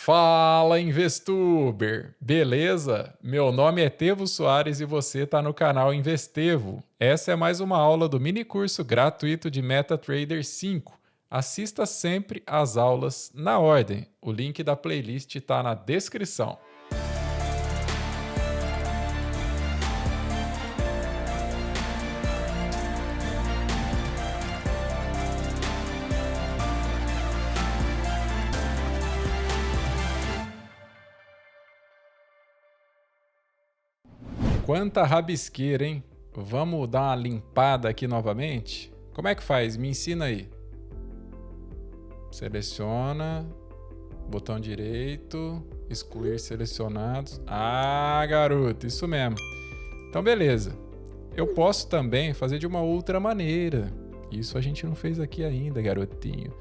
Fala, Investuber! Beleza? Meu nome é Tevo Soares e você está no canal Investevo. Essa é mais uma aula do mini curso gratuito de MetaTrader 5. Assista sempre às aulas na ordem. O link da playlist está na descrição. Quanta rabisqueira, hein? Vamos dar uma limpada aqui novamente? Como é que faz? Me ensina aí. Seleciona, botão direito, excluir selecionados. Ah, garoto, isso mesmo. Então, beleza. Eu posso também fazer de uma outra maneira. Isso a gente não fez aqui ainda, garotinho.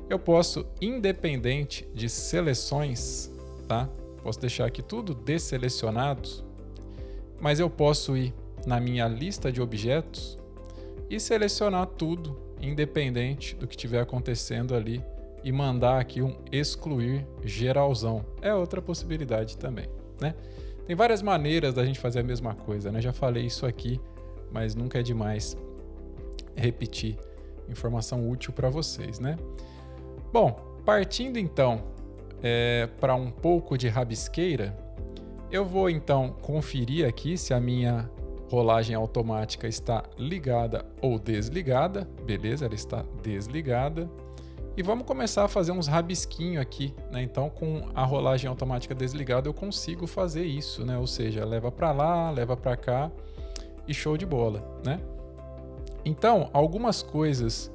Eu posso, independente de seleções, tá? Posso deixar aqui tudo desselecionado. Mas eu posso ir na minha lista de objetos e selecionar tudo, independente do que estiver acontecendo ali, e mandar aqui um excluir geralzão. É outra possibilidade também, né? Tem várias maneiras da gente fazer a mesma coisa, né? Já falei isso aqui, mas nunca é demais repetir. Informação útil para vocês, né? Bom, partindo então para um pouco de rabisqueira, eu vou então conferir aqui se a minha rolagem automática está ligada ou desligada. Beleza, ela está desligada. E vamos começar a fazer uns rabisquinhos aqui, né? Então, com a rolagem automática desligada, eu consigo fazer isso, né? Ou seja, leva para lá, leva para cá e show de bola, né? Então, algumas coisas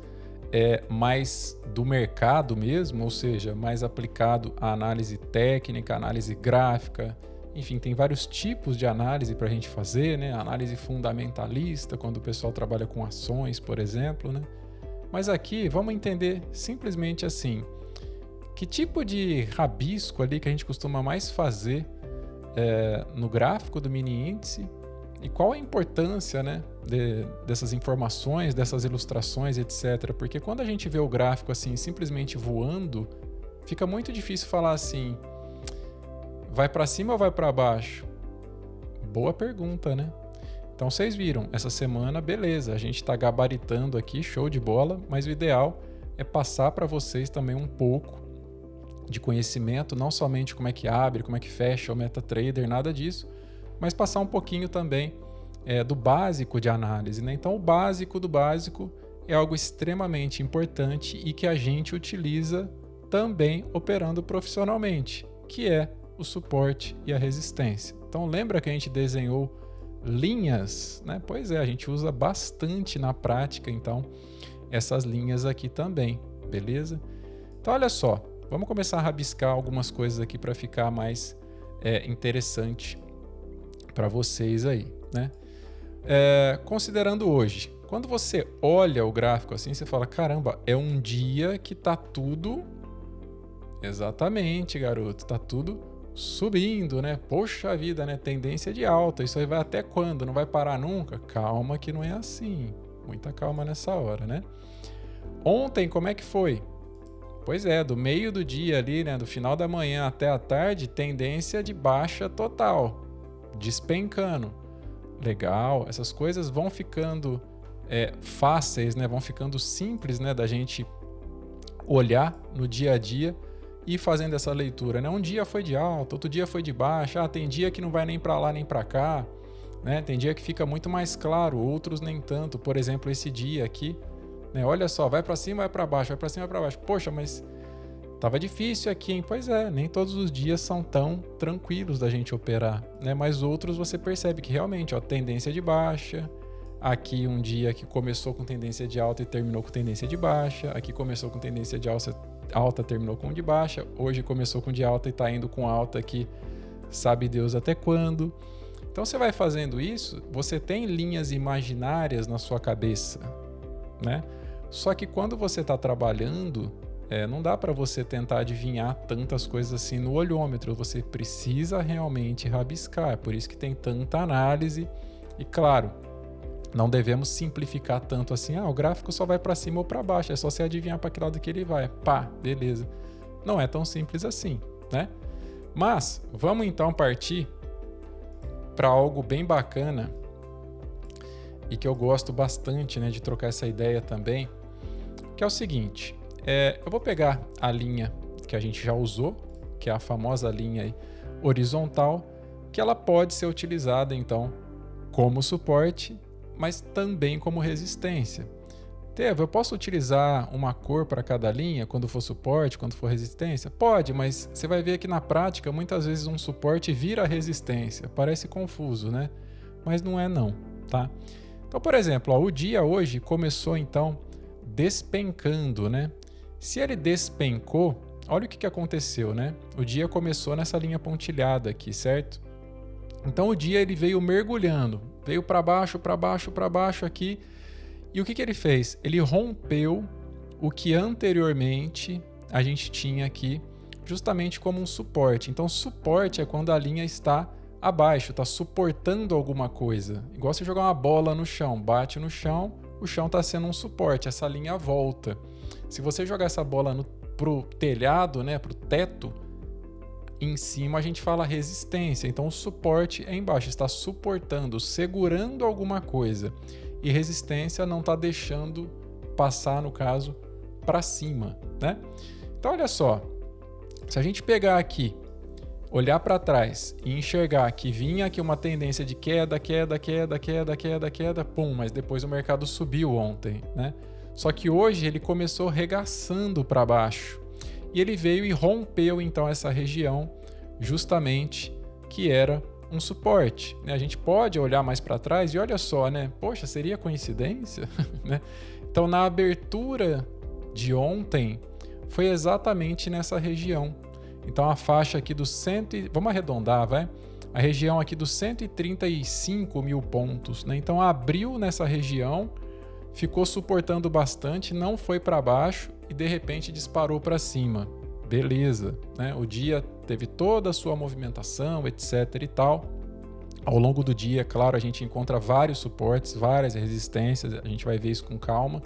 mais do mercado mesmo, ou seja, mais aplicado à análise técnica, análise gráfica. Enfim, tem vários tipos de análise para a gente fazer, né? Análise fundamentalista, quando o pessoal trabalha com ações, por exemplo, né? Mas aqui vamos entender simplesmente assim, que tipo de rabisco ali que a gente costuma mais fazer no gráfico do mini índice e qual a importância, né, dessas informações, dessas ilustrações, etc. Porque quando a gente vê o gráfico assim simplesmente voando, fica muito difícil falar assim, vai para cima ou vai para baixo? Boa pergunta, né? Então vocês viram, essa semana, beleza, a gente está gabaritando aqui, show de bola, mas o ideal é passar para vocês também um pouco de conhecimento, não somente como é que abre, como é que fecha o MetaTrader, nada disso, mas passar um pouquinho também do básico de análise, né? Então o básico do básico é algo extremamente importante e que a gente utiliza também operando profissionalmente, que é o suporte e a resistência. Então lembra que a gente desenhou linhas, né? Pois é, a gente usa bastante na prática, então, essas linhas aqui também, beleza? Então olha só, vamos começar a rabiscar algumas coisas aqui para ficar mais interessante para vocês aí, né? Considerando hoje, quando você olha o gráfico assim, você fala, caramba, é um dia que tá tudo... Exatamente, garoto, tá tudo subindo, né? Poxa vida, né? Tendência de alta. Isso aí vai até quando? Não vai parar nunca? Calma que não é assim. Muita calma nessa hora, né? Ontem, como é que foi? Pois é, do meio do dia ali, né? Do final da manhã até a tarde, tendência de baixa total. Despencando. Legal. Essas coisas vão ficando fáceis, né? Vão ficando simples, né? Da gente olhar no dia a dia e fazendo essa leitura, né? Um dia foi de alta, outro dia foi de baixa, tem dia que não vai nem para lá nem para cá, né? Tem dia que fica muito mais claro, outros nem tanto. Por exemplo, esse dia aqui, né? Olha só, vai para cima, vai para baixo, vai para cima, vai para baixo. Poxa, mas tava difícil aqui, hein? Pois é, nem todos os dias são tão tranquilos da gente operar, né? Mas outros você percebe que realmente, ó, tendência de baixa. Aqui um dia que começou com tendência de alta e terminou com tendência de baixa. Aqui começou com tendência de alta, terminou com de baixa. Hoje começou com de alta e está indo com alta aqui, sabe Deus até quando. Então você vai fazendo isso, você tem linhas imaginárias na sua cabeça, né? Só que quando você está trabalhando, não dá para você tentar adivinhar tantas coisas assim no olhômetro. Você precisa realmente rabiscar. É por isso que tem tanta análise. E claro, não devemos simplificar tanto assim, o gráfico só vai para cima ou para baixo, é só você adivinhar para que lado que ele vai. Pá, beleza. Não é tão simples assim, né? Mas vamos então partir para algo bem bacana e que eu gosto bastante, né, de trocar essa ideia também, que é o seguinte, eu vou pegar a linha que a gente já usou, que é a famosa linha aí, horizontal, que ela pode ser utilizada então como suporte, mas também como resistência. Teva, eu posso utilizar uma cor para cada linha quando for suporte, quando for resistência? Pode, mas você vai ver que na prática muitas vezes um suporte vira resistência. Parece confuso, né? Mas não é não, tá? Então, por exemplo, o dia hoje começou então despencando, né? Se ele despencou, olha o que aconteceu, né? O dia começou nessa linha pontilhada aqui, certo? Então o dia ele veio mergulhando, veio para baixo, para baixo, para baixo aqui. E o que ele fez? Ele rompeu o que anteriormente a gente tinha aqui justamente como um suporte. Então suporte é quando a linha está abaixo, está suportando alguma coisa. Igual você jogar uma bola no chão, bate no chão, o chão está sendo um suporte, essa linha volta. Se você jogar essa bola pro telhado, né, pro teto, em cima a gente fala resistência. Então o suporte é embaixo, está suportando, segurando alguma coisa. E resistência não está deixando passar, no caso, para cima, né? Então olha só, se a gente pegar aqui, olhar para trás e enxergar que vinha aqui uma tendência de queda, pum, mas depois o mercado subiu ontem, né? Só que hoje ele começou regaçando para baixo e ele veio e rompeu então essa região justamente que era um suporte, né? A gente pode olhar mais para trás e olha só, né? Poxa, seria coincidência? Né? Então na abertura de ontem foi exatamente nessa região. Então a faixa aqui dos vamos arredondar, vai? A região aqui dos 135 mil pontos, né? Então abriu nessa região, ficou suportando bastante, não foi para baixo e de repente disparou para cima. Beleza, né? O dia teve toda a sua movimentação, etc e tal. Ao longo do dia, claro, a gente encontra vários suportes, várias resistências, a gente vai ver isso com calma.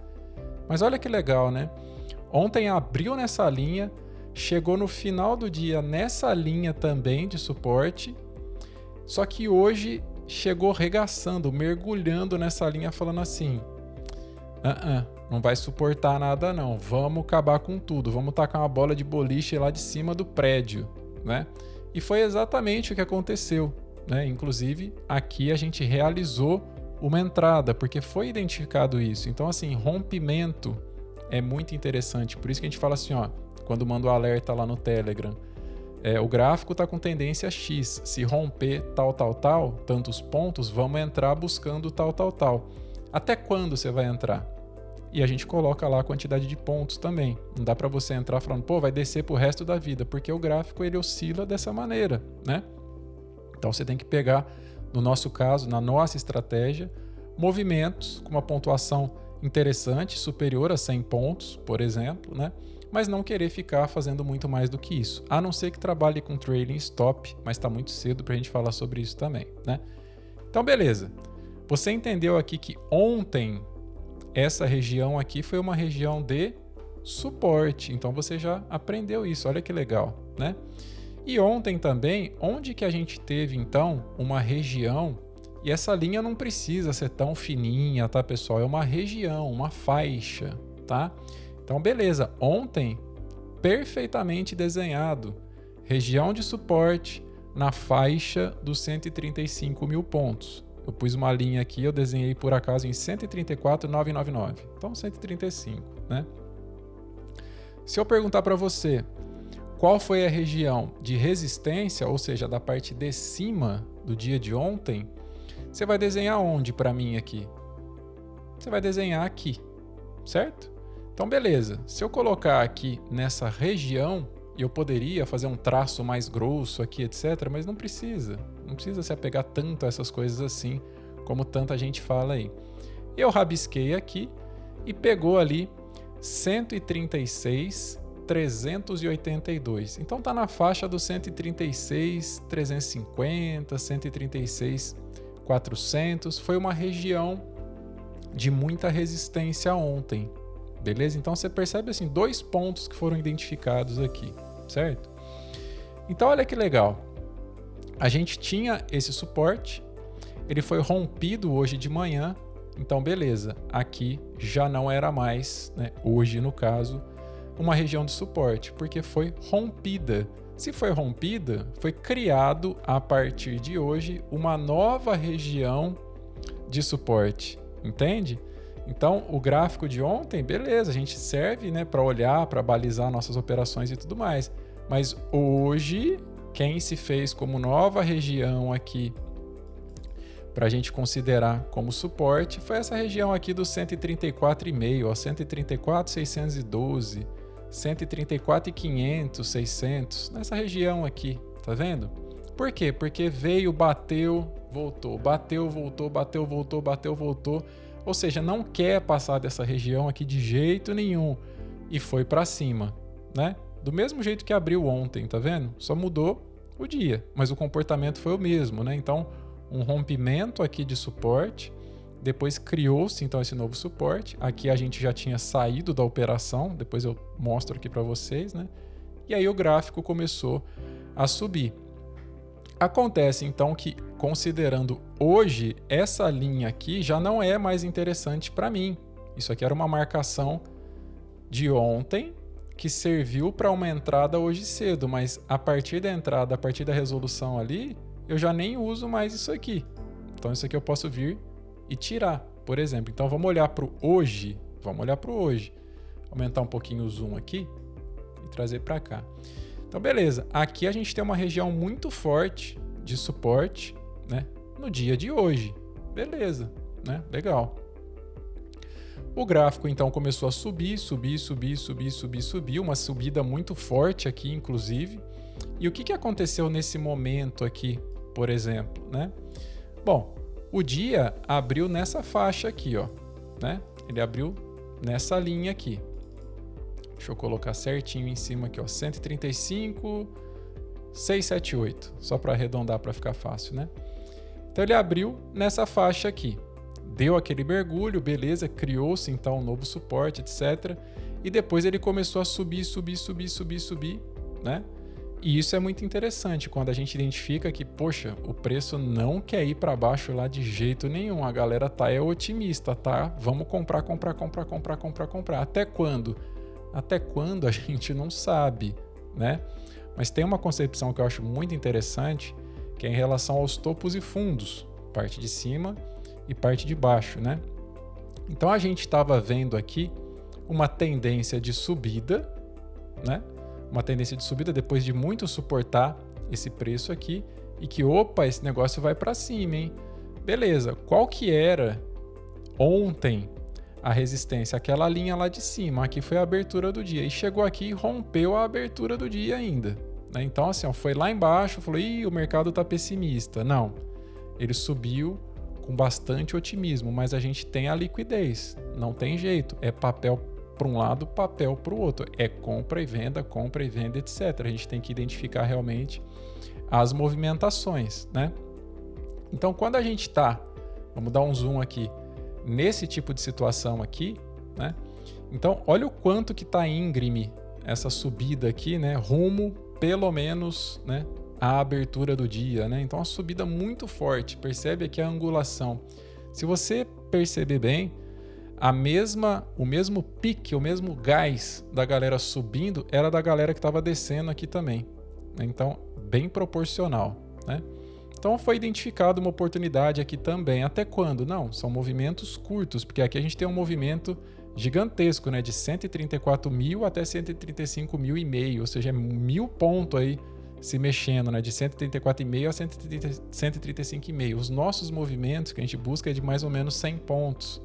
Mas olha que legal, né? Ontem abriu nessa linha, chegou no final do dia nessa linha também de suporte, só que hoje chegou regaçando, mergulhando nessa linha falando assim, não vai suportar nada não, vamos acabar com tudo, vamos tacar uma bola de boliche lá de cima do prédio, né? E foi exatamente o que aconteceu, né? Inclusive aqui a gente realizou uma entrada, porque foi identificado isso. Então assim, rompimento é muito interessante, por isso que a gente fala assim, ó, quando manda o alerta lá no Telegram, o gráfico está com tendência X, se romper tal, tantos pontos, vamos entrar buscando tal. Até quando você vai entrar? E a gente coloca lá a quantidade de pontos também. Não dá para você entrar falando, pô, vai descer pro resto da vida, porque o gráfico ele oscila dessa maneira, né? Então você tem que pegar, no nosso caso, na nossa estratégia, movimentos com uma pontuação interessante, superior a 100 pontos, por exemplo, né? Mas não querer ficar fazendo muito mais do que isso. A não ser que trabalhe com trailing stop, mas está muito cedo para a gente falar sobre isso também, né? Então, beleza. Você entendeu aqui que ontem essa região aqui foi uma região de suporte. Então, você já aprendeu isso. Olha que legal, né? E ontem também, onde que a gente teve, então, uma região... E essa linha não precisa ser tão fininha, tá, pessoal? É uma região, uma faixa, tá? Então, beleza. Ontem, perfeitamente desenhado. Região de suporte na faixa dos 135 mil pontos. Eu pus uma linha aqui, eu desenhei por acaso em 134,999. Então, 135, né? Se eu perguntar para você qual foi a região de resistência, ou seja, da parte de cima do dia de ontem, você vai desenhar onde para mim aqui? Você vai desenhar aqui, certo? Então, beleza. Se eu colocar aqui nessa região, eu poderia fazer um traço mais grosso aqui, etc., mas não precisa. Não precisa se apegar tanto a essas coisas assim, como tanta gente fala aí. Eu rabisquei aqui e pegou ali 136,382. Então tá na faixa dos 136,350, 136,400. Foi uma região de muita resistência ontem. Beleza? Então você percebe assim, 2 pontos que foram identificados aqui, certo? Então olha que legal. A gente tinha esse suporte, ele foi rompido hoje de manhã, então beleza, aqui já não era mais, né, hoje no caso, uma região de suporte, porque foi rompida. Se foi rompida, foi criado a partir de hoje uma nova região de suporte, entende? Então o gráfico de ontem, beleza, a gente serve, né, para olhar, para balizar nossas operações e tudo mais, mas hoje quem se fez como nova região aqui para a gente considerar como suporte foi essa região aqui do 134,5, ó, 134,612, 134,500, 600, nessa região aqui, tá vendo? Por quê? Porque veio, bateu, voltou, bateu, voltou, bateu, voltou, bateu, voltou, ou seja, não quer passar dessa região aqui de jeito nenhum e foi para cima, né? Do mesmo jeito que abriu ontem, tá vendo? Só mudou o dia, mas o comportamento foi o mesmo, né? Então, um rompimento aqui de suporte, depois criou-se então esse novo suporte. Aqui a gente já tinha saído da operação, depois eu mostro aqui para vocês, né? E aí o gráfico começou a subir. Acontece então que, considerando hoje, essa linha aqui já não é mais interessante para mim. Isso aqui era uma marcação de ontem que serviu para uma entrada hoje cedo, mas a partir da entrada, a partir da resolução ali, eu já nem uso mais isso aqui. Então isso aqui eu posso vir e tirar, por exemplo. Então vamos olhar para o hoje. Aumentar um pouquinho o zoom aqui e trazer para cá. Então beleza, aqui a gente tem uma região muito forte de suporte, né, no dia de hoje. Beleza, né? Legal. O gráfico então começou a subir, uma subida muito forte aqui, inclusive. E o que aconteceu nesse momento aqui, por exemplo, né? Bom, o dia abriu nessa faixa aqui, ó, né? Ele abriu nessa linha aqui. Deixa eu colocar certinho em cima aqui, ó, 135,678, só para arredondar para ficar fácil, né? Então ele abriu nessa faixa aqui. Deu aquele mergulho, beleza, criou-se então um novo suporte, etc. E depois ele começou a subir, né? E isso é muito interessante quando a gente identifica que, poxa, o preço não quer ir para baixo lá de jeito nenhum. A galera tá otimista, tá? Vamos comprar. Até quando? Até quando a gente não sabe, né? Mas tem uma concepção que eu acho muito interessante, que é em relação aos topos e fundos, parte de cima e parte de baixo, né? Então a gente estava vendo aqui uma tendência de subida, né? Uma tendência de subida depois de muito suportar esse preço aqui e que, opa, esse negócio vai para cima, hein? Beleza, qual que era ontem a resistência? Aquela linha lá de cima, aqui foi a abertura do dia e chegou aqui e rompeu a abertura do dia ainda, né? Então assim, ó, foi lá embaixo, falou, ih, o mercado tá pessimista. Não, ele subiu com bastante otimismo, mas a gente tem a liquidez, não tem jeito, é papel para um lado, papel para o outro, é compra e venda, etc. A gente tem que identificar realmente as movimentações, né? Então, quando a gente está, vamos dar um zoom aqui, nesse tipo de situação aqui, né? Então, olha o quanto que está íngreme essa subida aqui, né? Rumo, pelo menos, né, à abertura do dia, né? Então, uma subida muito forte, percebe aqui a angulação. Se você perceber bem, o mesmo pique, o mesmo gás da galera subindo era da galera que estava descendo aqui também, né? Então, bem proporcional, né? Então, foi identificada uma oportunidade aqui também. Até quando? Não, são movimentos curtos, porque aqui a gente tem um movimento gigantesco, né? De 134 mil até 135 mil e meio, ou seja, é 1.000 pontos aí se mexendo, né? De 134,5 a 135,5. Os nossos movimentos que a gente busca é de mais ou menos 100 pontos.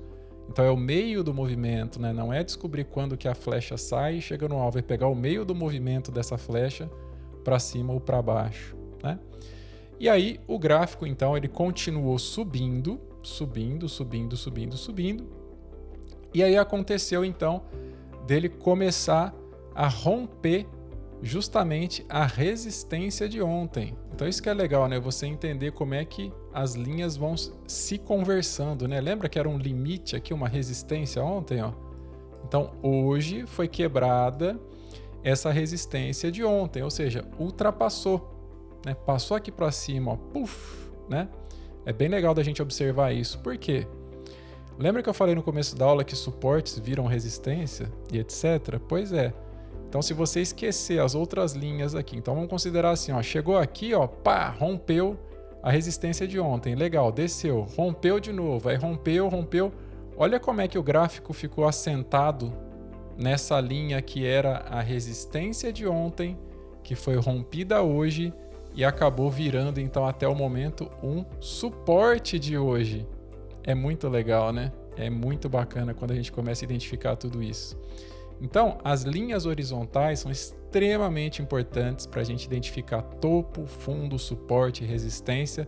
Então é o meio do movimento, né? Não é descobrir quando que a flecha sai e chega no alvo, é pegar o meio do movimento dessa flecha para cima ou para baixo, né? E aí o gráfico então ele continuou subindo. E aí aconteceu então dele começar a romper justamente a resistência de ontem. Então isso que é legal, né? Você entender como é que as linhas vão se conversando, né? Lembra que era um limite aqui, uma resistência ontem, ó? Então hoje foi quebrada essa resistência de ontem, ou seja, ultrapassou, né? Passou aqui para cima, ó, puff, né? É bem legal da gente observar isso. Por quê? Lembra que eu falei no começo da aula que suportes viram resistência e etc? Pois é. Então, se você esquecer as outras linhas aqui, então vamos considerar assim, ó, chegou aqui, ó, pá, rompeu a resistência de ontem, legal, desceu, rompeu de novo, aí rompeu. Olha como é que o gráfico ficou assentado nessa linha que era a resistência de ontem, que foi rompida hoje e acabou virando então até o momento um suporte de hoje. É muito legal, né? É muito bacana quando a gente começa a identificar tudo isso. Então, as linhas horizontais são extremamente importantes para a gente identificar topo, fundo, suporte, resistência,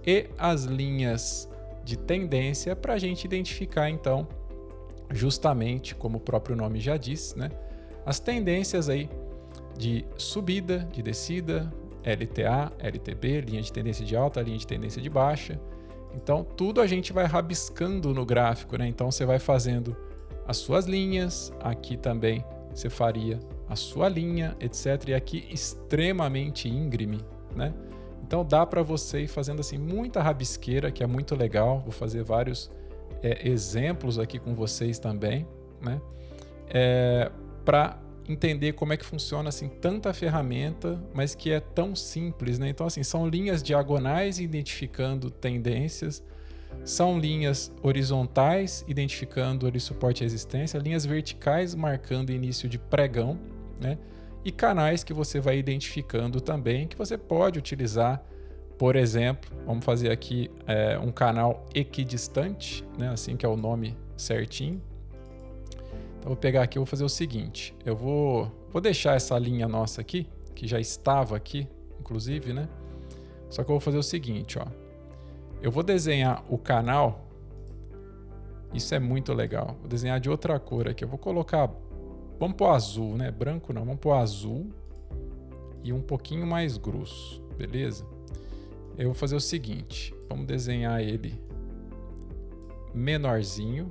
e as linhas de tendência para a gente identificar então justamente, como o próprio nome já diz, né, as tendências aí de subida, de descida, LTA, LTB, linha de tendência de alta, linha de tendência de baixa. Então, tudo a gente vai rabiscando no gráfico, né? Então, você vai fazendo as suas linhas, aqui também você faria a sua linha, etc. E aqui extremamente íngreme, né? Então, dá para você ir fazendo assim muita rabisqueira, que é muito legal. Vou fazer vários exemplos aqui com vocês também, né? Para entender como é que funciona assim tanta ferramenta, mas que é tão simples, né? Então assim, são linhas diagonais identificando tendências, são linhas horizontais identificando ali suporte e resistência, linhas verticais marcando início de pregão, né? E canais que você vai identificando também, que você pode utilizar. Por exemplo, vamos fazer aqui um canal equidistante, né? Assim que é o nome certinho. Então, vou pegar aqui e vou fazer o seguinte. Eu vou deixar essa linha nossa aqui, que já estava aqui, inclusive, né? Só que eu vou fazer o seguinte, ó. Eu vou desenhar o canal. Isso é muito legal. Vou desenhar de outra cor aqui. Eu vou colocar... Vamos pôr azul, né? Branco não. Vamos pôr azul e um pouquinho mais grosso, beleza? Eu vou fazer o seguinte, vamos desenhar ele menorzinho.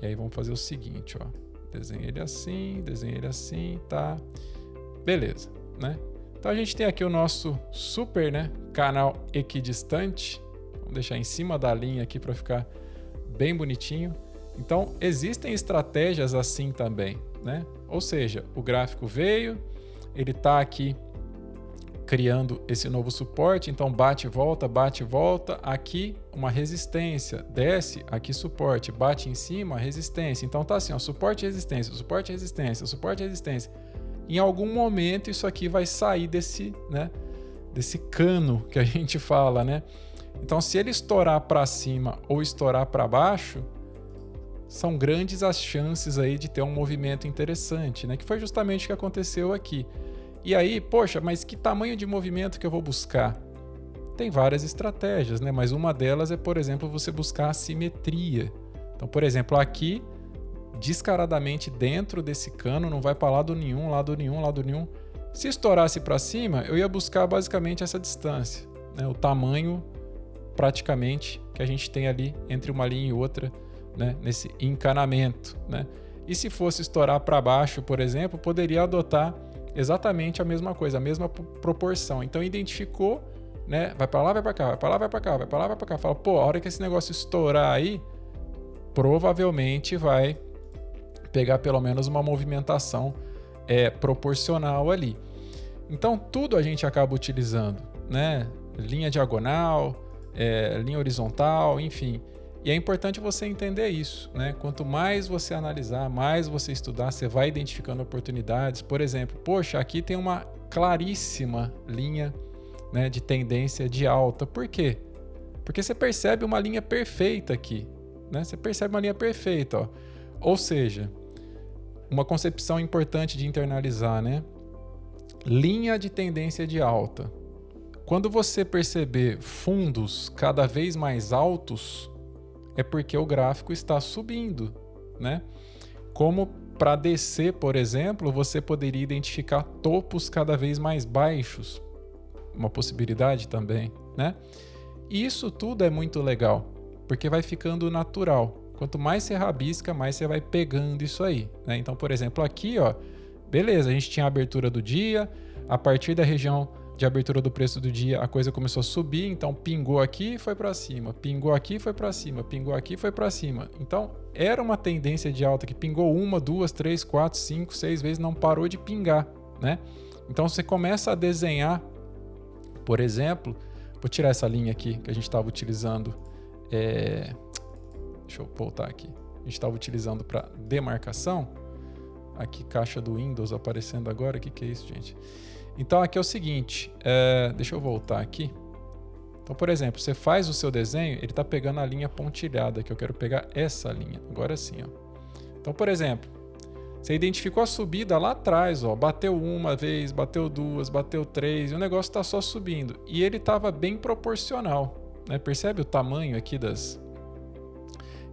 E aí vamos fazer o seguinte, ó. Desenha ele assim, tá? Beleza, né? Então a gente tem aqui o nosso super, né, canal equidistante. Vamos deixar em cima da linha aqui para ficar bem bonitinho. Então existem estratégias assim também, né? Ou seja, o gráfico veio, ele tá aqui criando esse novo suporte, então bate e volta, aqui uma resistência, desce, aqui suporte, bate em cima, resistência. Então tá assim, ó, suporte, resistência, suporte, resistência, suporte, resistência. Em algum momento isso aqui vai sair desse, né, desse cano que a gente fala, né? Então se ele estourar para cima ou estourar para baixo, são grandes as chances aí de ter um movimento interessante, né? Que foi justamente o que aconteceu aqui. E aí, poxa, mas que tamanho de movimento que eu vou buscar? Tem várias estratégias, né? Mas uma delas é, por exemplo, você buscar a simetria. Então, por exemplo, aqui, descaradamente dentro desse cano, não vai para lado nenhum. Se estourasse para cima, eu ia buscar basicamente essa distância, né? O tamanho, praticamente, que a gente tem ali entre uma linha e outra, né? Nesse encanamento, né? E se fosse estourar para baixo, por exemplo, poderia adotar exatamente a mesma coisa, a mesma proporção. Então identificou, né? Vai para lá, vai para cá, vai para lá, vai para cá, vai para lá, vai para cá. Fala, pô, a hora que esse negócio estourar aí, provavelmente vai pegar pelo menos uma movimentação proporcional ali. Então tudo a gente acaba utilizando, né? Linha diagonal, linha horizontal, enfim. E é importante você entender isso, né? Quanto mais você analisar, mais você estudar, você vai identificando oportunidades. Por exemplo, poxa, aqui tem uma claríssima linha, né, de tendência de alta. Por quê? Porque você percebe uma linha perfeita aqui, né? Você percebe uma linha perfeita, ó. Ou seja, uma concepção importante de internalizar, né? Linha de tendência de alta. Quando você perceber fundos cada vez mais altos, é porque o gráfico está subindo, né? Como para descer, por exemplo, você poderia identificar topos cada vez mais baixos, uma possibilidade também, né? E isso tudo é muito legal, porque vai ficando natural. Quanto mais você rabisca, mais você vai pegando isso aí, né? Então, por exemplo, aqui, ó, beleza, a gente tinha a abertura do dia, a partir da região de abertura do preço do dia, a coisa começou a subir, então pingou aqui e foi para cima, pingou aqui e foi para cima, pingou aqui e foi para cima. Então, era uma tendência de alta que pingou 1, 2, 3, 4, 5, 6 vezes, não parou de pingar, né? Então, você começa a desenhar, por exemplo, vou tirar essa linha aqui que a gente estava utilizando, deixa eu voltar aqui, a gente estava utilizando para demarcação, aqui caixa do Windows aparecendo agora, o que é isso, gente? Então aqui é o seguinte, deixa eu voltar aqui. Então, por exemplo, você faz o seu desenho, ele está pegando a linha pontilhada, que eu quero pegar essa linha, agora sim, ó. Então, por exemplo, você identificou a subida lá atrás, ó, bateu uma vez, bateu duas, bateu três, e o negócio está só subindo. E ele estava bem proporcional, né? Percebe o tamanho aqui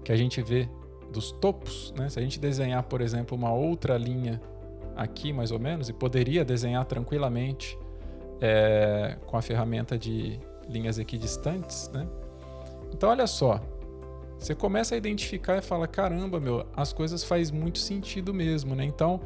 que a gente vê dos topos, né? Se a gente desenhar, por exemplo, uma outra linha aqui, mais ou menos, e poderia desenhar tranquilamente com a ferramenta de linhas equidistantes, né? Então, olha só, você começa a identificar e fala, caramba, as coisas fazem muito sentido mesmo, né? Então,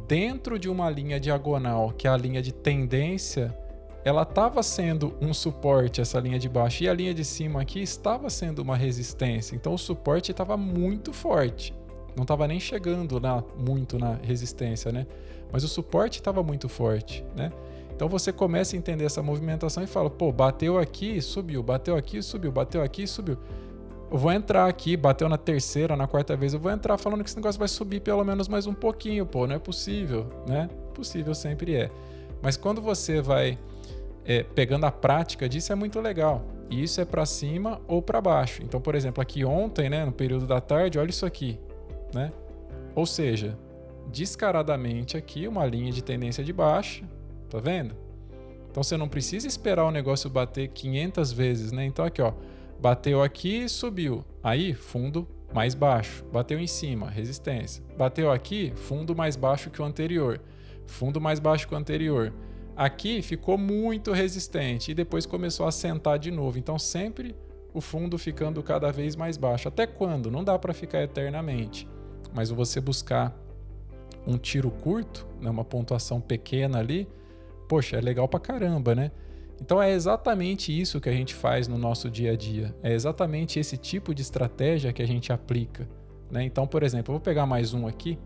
dentro de uma linha diagonal, que é a linha de tendência, ela estava sendo um suporte, essa linha de baixo, e a linha de cima aqui estava sendo uma resistência. Então, o suporte estava muito forte. Não estava nem chegando muito na resistência, né? Mas o suporte estava muito forte, né? Então você começa a entender essa movimentação e fala, pô, bateu aqui, subiu, bateu aqui, subiu, bateu aqui, subiu. Eu vou entrar aqui, bateu na terceira, na quarta vez, eu vou entrar falando que esse negócio vai subir pelo menos mais um pouquinho, pô, não é possível, né? Possível sempre é. Mas quando você vai pegando a prática disso, é muito legal. E isso é para cima ou para baixo. Então, por exemplo, aqui ontem, né, no período da tarde, olha isso aqui, né? Ou seja, descaradamente aqui uma linha de tendência de baixa, tá vendo? Então você não precisa esperar o negócio bater 500 vezes, né? Então aqui, ó, bateu aqui e subiu, aí fundo mais baixo, bateu em cima, resistência, bateu aqui, fundo mais baixo que o anterior, fundo mais baixo que o anterior, aqui ficou muito resistente e depois começou a assentar de novo. Então sempre o fundo ficando cada vez mais baixo. Até quando? Não dá para ficar eternamente. Mas você buscar um tiro curto, né, uma pontuação pequena ali, poxa, é legal pra caramba, né? Então é exatamente isso que a gente faz no nosso dia a dia. É exatamente esse tipo de estratégia que a gente aplica, né? Então, por exemplo, eu vou pegar mais um aqui,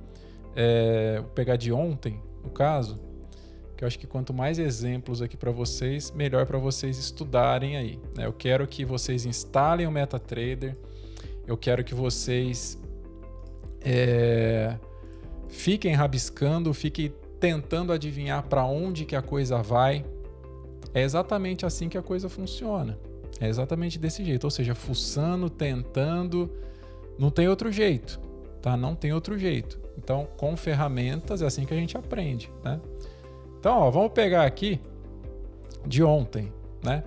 vou pegar de ontem, no caso, que eu acho que quanto mais exemplos aqui para vocês, melhor para vocês estudarem aí, né? Eu quero que vocês instalem o MetaTrader, eu quero que vocês fiquem rabiscando, fiquem tentando adivinhar para onde que a coisa vai. É exatamente assim que a coisa funciona. É exatamente desse jeito, ou seja, fuçando, tentando, não tem outro jeito, tá? Não tem outro jeito. Então, com ferramentas é assim que a gente aprende, né? Então, ó, vamos pegar aqui de ontem, né?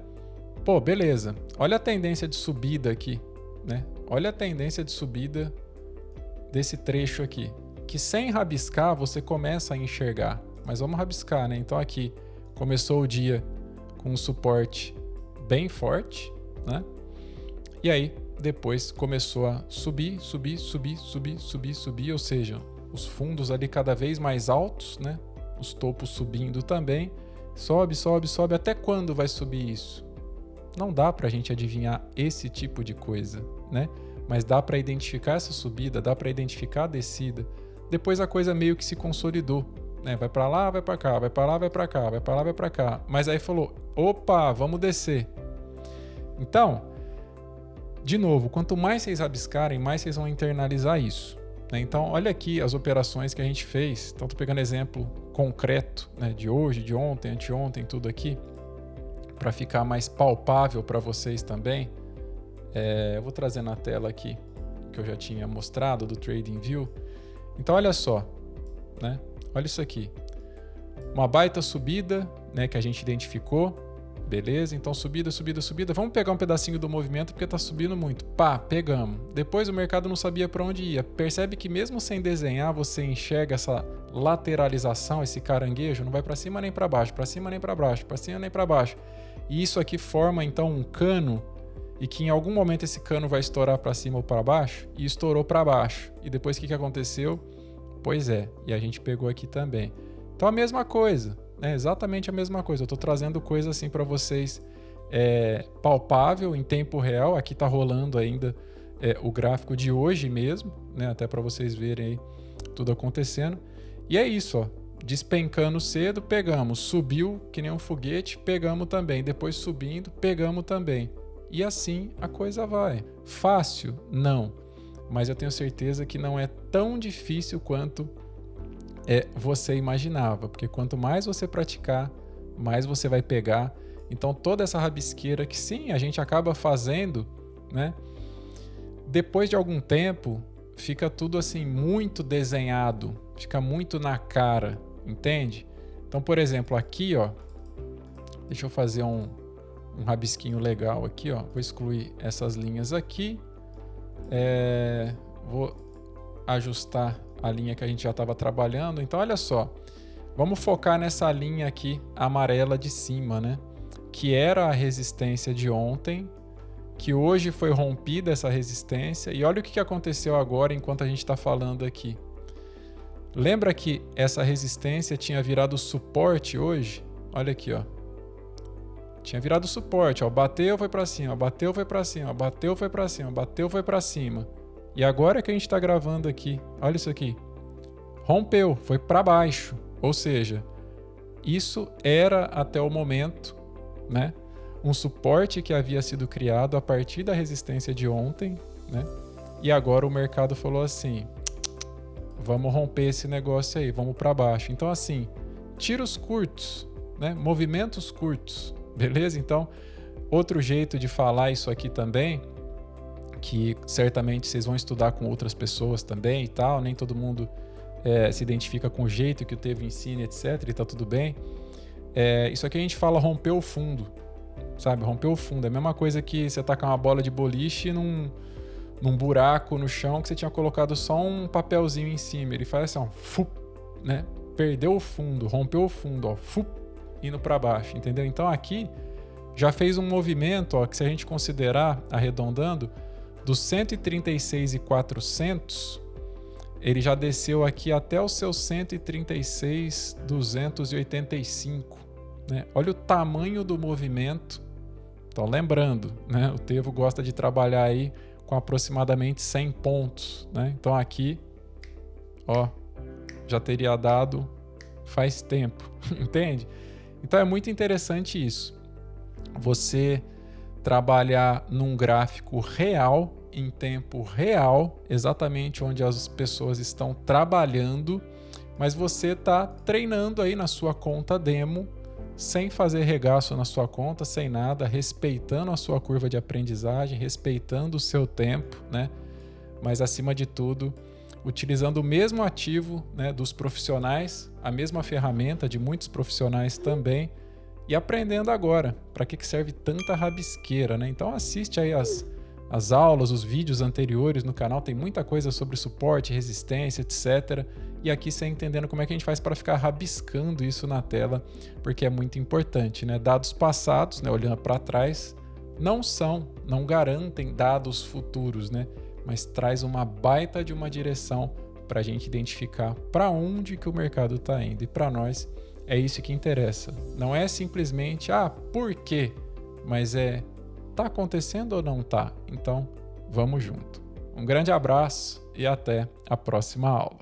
Pô, beleza. Olha a tendência de subida aqui, né? Olha a tendência de subida desse trecho aqui, que sem rabiscar você começa a enxergar, mas vamos rabiscar, né? Então aqui começou o dia com um suporte bem forte, né? E aí depois começou a subir, ou seja, os fundos ali cada vez mais altos, né? Os topos subindo também, sobe, até quando vai subir isso? Não dá pra gente adivinhar esse tipo de coisa, né? Mas dá para identificar essa subida, dá para identificar a descida. Depois a coisa meio que se consolidou, né? Vai para lá, vai para cá, vai para lá, vai para cá, vai para lá, vai para cá. Mas aí falou, opa, vamos descer. Então, de novo, quanto mais vocês rabiscarem, mais vocês vão internalizar isso, né? Então, olha aqui as operações que a gente fez. Então, tô pegando exemplo concreto, né, de hoje, de ontem, anteontem, tudo aqui, para ficar mais palpável para vocês também. Eu vou trazer na tela aqui, que eu já tinha mostrado do TradingView. Então, olha só, né? Olha isso aqui. Uma baita subida, né, que a gente identificou. Beleza? Então, subida. Vamos pegar um pedacinho do movimento, porque está subindo muito. Pá, pegamos. Depois o mercado não sabia para onde ia. Percebe que mesmo sem desenhar, você enxerga essa lateralização, esse caranguejo, não vai para cima nem para baixo, para cima nem para baixo, para cima nem para baixo. E isso aqui forma, então, um cano. e que em algum momento esse cano vai estourar para cima ou para baixo, e estourou para baixo. E depois o que aconteceu? Pois é, e a gente pegou aqui também. Então a mesma coisa, né? Exatamente a mesma coisa. Eu estou trazendo coisa assim para vocês palpável, em tempo real. Aqui está rolando ainda o gráfico de hoje mesmo, né? Até para vocês verem aí tudo acontecendo. E é isso, ó. Despencando cedo, pegamos. Subiu que nem um foguete, pegamos também. Depois subindo, pegamos também. E assim a coisa vai. Fácil? Não. Mas eu tenho certeza que não é tão difícil quanto você imaginava. Porque quanto mais você praticar, mais você vai pegar. Então toda essa rabisqueira que sim, a gente acaba fazendo, né? Depois de algum tempo, fica tudo assim muito desenhado. Fica muito na cara, entende? Então, por exemplo, aqui, ó. Deixa eu fazer um rabisquinho legal aqui, ó. Vou excluir essas linhas aqui. Vou ajustar a linha que a gente já estava trabalhando. Então, olha só. Vamos focar nessa linha aqui amarela de cima, né? Que era a resistência de ontem, que hoje foi rompida essa resistência. E olha o que aconteceu agora enquanto a gente está falando aqui. Lembra que essa resistência tinha virado suporte hoje? Olha aqui, ó. Tinha virado suporte, ó. Bateu, foi para cima, bateu, foi para cima, bateu, foi para cima, bateu, foi para cima. E agora que a gente está gravando aqui, olha isso aqui. Rompeu, foi para baixo. Ou seja, isso era até o momento, né, um suporte que havia sido criado a partir da resistência de ontem, né? E agora o mercado falou assim: vamos romper esse negócio aí, vamos para baixo. Então, assim, tiros curtos, né? Movimentos curtos, beleza? Então, outro jeito de falar isso aqui também, que certamente vocês vão estudar com outras pessoas também e tal, nem todo mundo se identifica com o jeito que o Teve ensina, etc, e tá tudo bem. Isso aqui a gente fala romper o fundo, sabe? Romper o fundo é a mesma coisa que você tacar uma bola de boliche num buraco no chão que você tinha colocado só um papelzinho em cima. Ele faz assim, ó, fup, né? Perdeu o fundo, rompeu o fundo, ó, fup, indo para baixo, entendeu? Então aqui já fez um movimento, ó, que se a gente considerar, arredondando, dos 136.400, ele já desceu aqui até os seus 136.285, né? Olha o tamanho do movimento. Então, lembrando, né? O Tevo gosta de trabalhar aí com aproximadamente 100 pontos, né? Então aqui, ó, já teria dado faz tempo, entende? Então é muito interessante isso. Você trabalhar num gráfico real, em tempo real, exatamente onde as pessoas estão trabalhando, mas você está treinando aí na sua conta demo, sem fazer regaço na sua conta, sem nada, respeitando a sua curva de aprendizagem, respeitando o seu tempo, né? Mas acima de tudo, utilizando o mesmo ativo, né, dos profissionais, a mesma ferramenta de muitos profissionais também, e aprendendo agora para que serve tanta rabisqueira, né? Então assiste aí as aulas, os vídeos anteriores no canal, tem muita coisa sobre suporte, resistência, etc. E aqui você entendendo como é que a gente faz para ficar rabiscando isso na tela, porque é muito importante, né? Dados passados, né, olhando para trás, não garantem dados futuros, né? Mas traz uma baita de uma direção para a gente identificar para onde que o mercado está indo. E para nós é isso que interessa. Não é simplesmente, por quê? Mas tá acontecendo ou não tá? Então, vamos junto. Um grande abraço e até a próxima aula.